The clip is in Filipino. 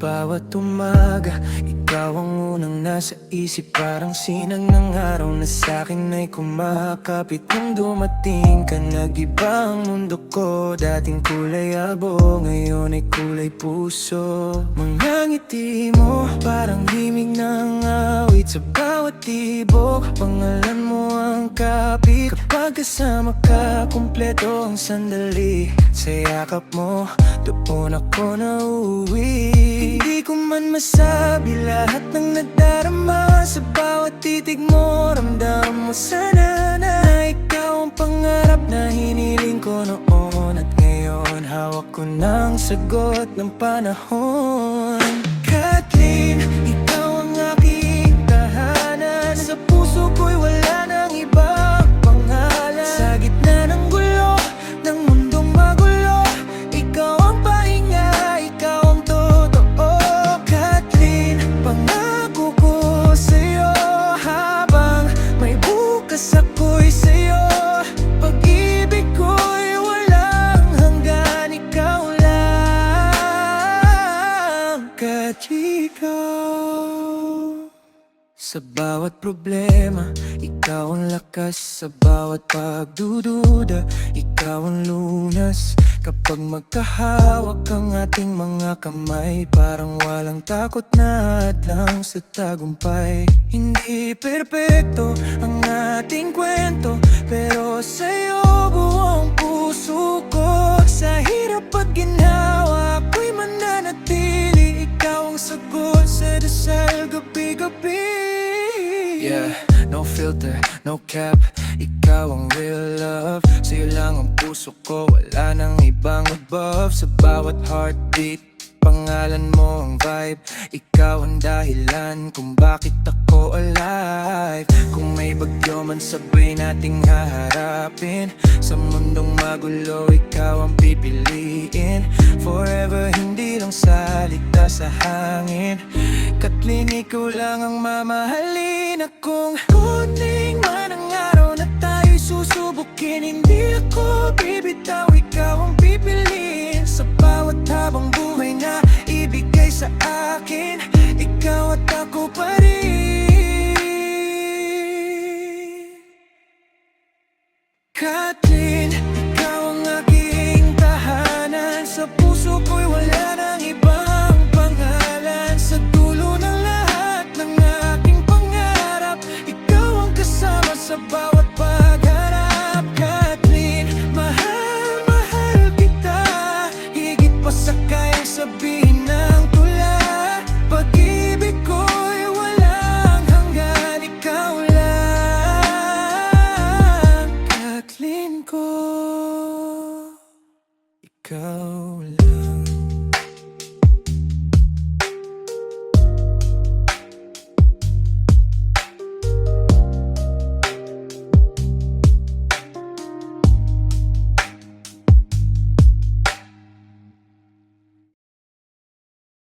bawat umaga, ikaw ang unang nasa isip. Parang sinag ng araw na sa'kin ay kumakapit. Nung dumating ka, nag-iba ang mundo ko. Dating kulay abo, ngayon ay kulay puso. Mga ngiti mo, parang himig ng awit. Sa bawat tibok, pangalan mo ang kapit. Kapag kasama ka, kumpleto ang sandali. Sa yakap mo, doon ako nauwi. Hindi ko man masabi lahat ng nadarama. Sa bawat titig mo, ramdam mo sana na ikaw ang pangarap na hiniling ko noon. At ngayon, hawak ko ng sagot ng panahon. Kathleen, ikaw ang aking tahanan. Sa puso ko'y wala nang ibang pangalan. Sa gitna ng gulo, ng mundong magulo, ikaw ang pahinga, ikaw ang totoo. Kathleen, pangako ko sa'yo, habang may bukas ako'y sa'yo. Pag-ibig ko'y walang hanggan, ikaw lang, Kathleen. Sa bawat problema, ikaw ang lakas. Sa bawat pagdududa, ikaw ang lunas. Kapag magkahawak ang ating mga kamay, parang walang takot na hadlang sa tagumpay. Hindi perpekto ang ating kwento, pero sa'yo buong puso ko. Sa hirap at ginawa, ako'y mananatili. Ikaw ang sagot sa dasal gabi-gabi. Yeah, no filter, no cap, ikaw ang real love. Sa'yo lang ang puso ko, wala nang ibang above. Sa bawat heartbeat, pangalan mo ang vibe. Ikaw ang dahilan kung bakit ako alive. Kung may bagyo man, sabay nating haharapin. Sa mundong magulo, ikaw ang pipiliin. Forever, hindi lang sa ligtas sa hangin. Kathleen, ikaw lang ang mamahalin. Akong kuning man ang araw na tayo'y susubukin. Hindi ako bibitaw, ikaw ang pipiliin. Sa bawat habang buhay na ibigay sa akin, ikaw at ako pa rin. Kathleen, ikaw ang aking tahanan. Sa puso ko'y wala nang ibang pangalan. Sa dulo ng lahat ng aking pangarap, ikaw ang kasama sa bawat pagharap. Kathleen, mahal, mahal kita. Higit pa sa kayang sabihin ng tula. Pag-ibig ko'y walang hanggan, ikaw lang, Kathleen ko. Ikaw